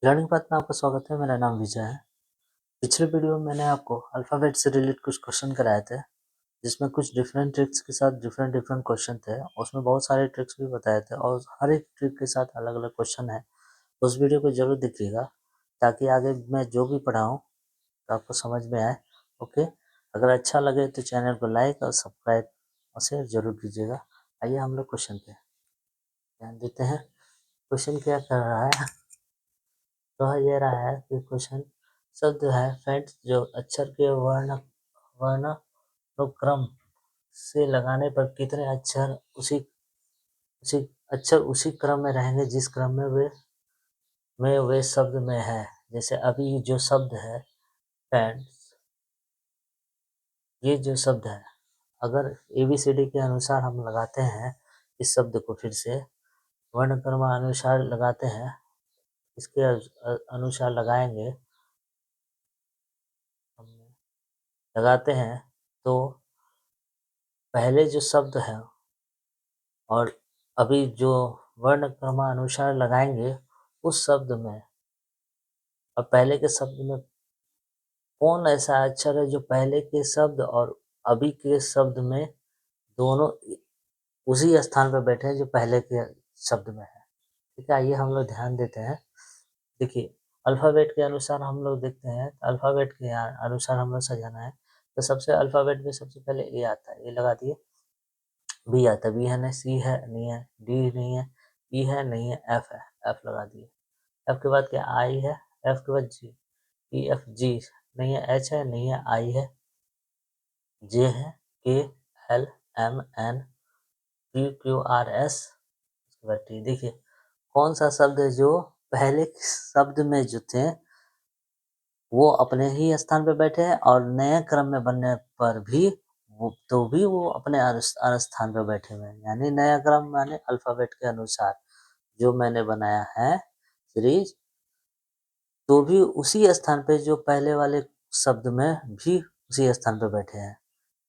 Learning path में आपका स्वागत है। मेरा नाम विजय है। पिछले वीडियो में मैंने आपको अल्फ़ाबेट से रिलेटेड कुछ क्वेश्चन कराए थे, जिसमें कुछ डिफरेंट ट्रिक्स के साथ डिफरेंट डिफरेंट क्वेश्चन थे। उसमें बहुत सारे ट्रिक्स भी बताए थे और हर एक ट्रिक के साथ अलग अलग क्वेश्चन है। उस वीडियो को जरूर देखिएगा ताकि आगे मैं जो भी पढ़ाऊँ तो आपको समझ में आए। ओके, अगर अच्छा लगे तो चैनल को लाइक और सब्सक्राइब और शेयर जरूर कीजिएगा। आइए हम लोग क्वेश्चन पे ध्यान देते हैं। क्वेश्चन क्या कर रहा है, तो ये रहा है कि क्वेश्चन शब्द है फ्रेंड्स, जो अक्षर के वर्णानुक्रम से लगाने पर कितने अक्षर उसी अक्षर उसी क्रम में रहेंगे जिस क्रम में वे शब्द में है। जैसे अभी जो शब्द है फ्रेंड्स, ये जो शब्द है, अगर ABCD के अनुसार हम लगाते हैं इस शब्द को, फिर से वर्णक्रम अनुसार लगाते हैं, इसके अनुसार लगाते हैं तो पहले जो शब्द है और अभी जो वर्ण क्रमानुसार लगाएंगे उस शब्द में और पहले के शब्द में कौन ऐसा अक्षर है जो पहले के शब्द और अभी के शब्द में दोनों उसी स्थान पर बैठे हैं जो पहले के शब्द में है। ठीक है, आइए हम लोग ध्यान देते हैं। देखिए, अल्फ़ाबेट के अनुसार हम लोग देखते हैं, अल्फ़ाबेट के अनुसार हम लोग सजाना है। तो सबसे अल्फ़ाबेट में सबसे पहले ए आता है, ए लगा दिए। बी आता है, बी है नहीं, सी है नहीं है, डी नहीं है, ई है नहीं है, एफ है, एफ लगा दिए। एफ के बाद क्या, आई है, एफ के बाद जी, ई एफ जी नहीं है, एच है नहीं है, आई है, जे है, K L M N P Q R S, उसके बाद टी। देखिए कौन सा शब्द है जो पहले के शब्द में जो थे वो अपने ही स्थान पे बैठे हैं और नए क्रम में बनने पर भी वो अपने स्थान पे बैठे हुए हैं। यानी नया क्रम माने अल्फ़ाबेट के अनुसार जो मैंने बनाया है सीरीज, तो भी उसी स्थान पे जो पहले वाले शब्द में भी उसी स्थान पे बैठे हैं।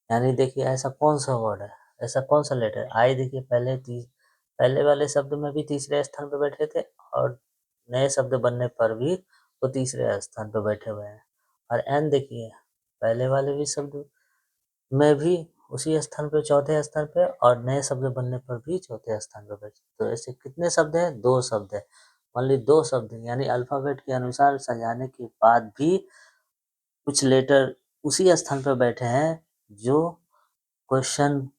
यानी देखिए ऐसा कौन सा वर्ड है, ऐसा कौन सा लेटर, आई देखिए पहले वाले शब्द में भी तीसरे स्थान पे बैठे थे और नए शब्द बनने पर भी वो तीसरे स्थान पे बैठे हुए हैं। और एन देखिए पहले वाले भी शब्द में भी उसी स्थान पे चौथे स्थान पे और नए शब्द बनने पर भी चौथे स्थान पे बैठे। तो ऐसे कितने शब्द हैं, दो शब्द है, ओनली दो शब्द हैं। यानी अल्फ़ाबेट के अनुसार सजाने के बाद भी कुछ लेटर उसी स्थान पर बैठे हैं जो क्वेश्चन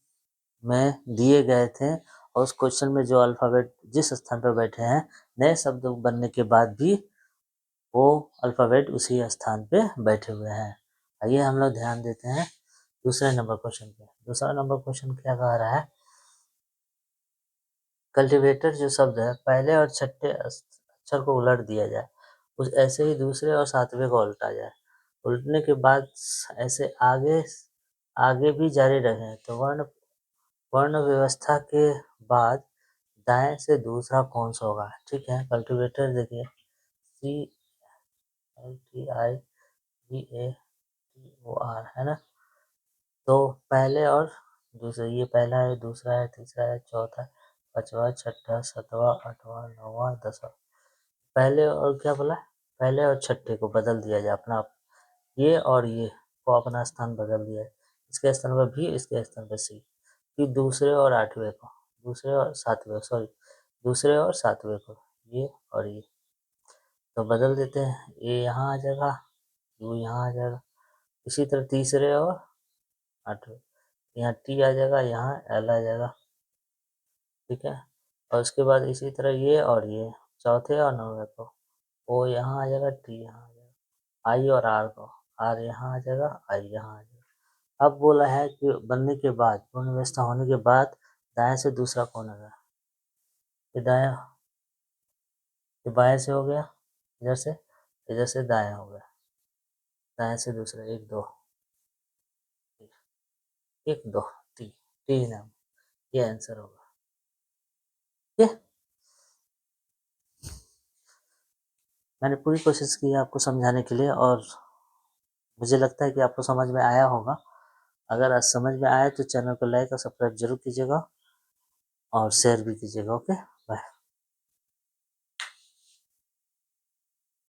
में दिए गए थे, और उस क्वेश्चन में जो अल्फ़ाबेट जिस स्थान पर बैठे हैं नए शब्द बनने के बाद भी वो अल्फ़ाबेट उसी स्थान पे बैठे हुए हैं। आइए हम लोग ध्यान देते हैं दूसरे नंबर क्वेश्चन पे। दूसरा नंबर क्वेश्चन क्या कह रहा है, कल्टीवेटर जो शब्द है पहले और छठे अक्षर को उलट दिया जाए, उस ऐसे ही दूसरे और सातवें को उल्टा जाए, उल्टने के बाद ऐसे आगे आगे भी जारी रखें तो वर्ण व्यवस्था के बाद दाएं से दूसरा कौन सा होगा। ठीक है, कल्टीवेटर देखिए CLTIVATOR है ना, तो पहले और दूसरे, ये पहला है, दूसरा है, तीसरा है, चौथा, पांचवा, छठा, सातवां, आठवां, नौवां, दसवां। पहले और क्या बोला, पहले और छठे को बदल दिया जाए अपना, ये और ये को अपना स्थान बदल दिया है। इसके स्थान पर भी, इसके स्थान पर सी। फिर दूसरे और आठवें को, दूसरे और सातवें, सॉरी दूसरे और सातवें को, ये और ये तो बदल देते हैं। ये यहाँ आ जाएगा, यू यहाँ आ जाएगा। इसी तरह तीसरे और आठवें, यहाँ टी आ जाएगा, यहाँ एल आ जाएगा। ठीक है, और उसके बाद इसी तरह ये और ये चौथे और नौवे को, ओ यहाँ आ जाएगा, टी यहाँ आ जाएगा, आई और आर को, आर यहाँ आ जाएगा, आई यहाँ आ जाएगा। अब बोला है कि बनने के बाद, पूर्ण व्यवस्था होने के बाद दाएं से दूसरा कौन आएगा। ये दाया, ये बाएं से हो गया, इधर से दाया हो गया, दाएं से दूसरा, एक दो, एक दो, टी, टी नाम, ये आंसर होगा। ठीक है, मैंने पूरी कोशिश की है आपको समझाने के लिए और मुझे लगता है कि आपको समझ में आया होगा। अगर आज समझ में आया तो चैनल को लाइक और सब्सक्राइब जरूर कीजिएगा और शेयर भी कीजिएगा। ओके।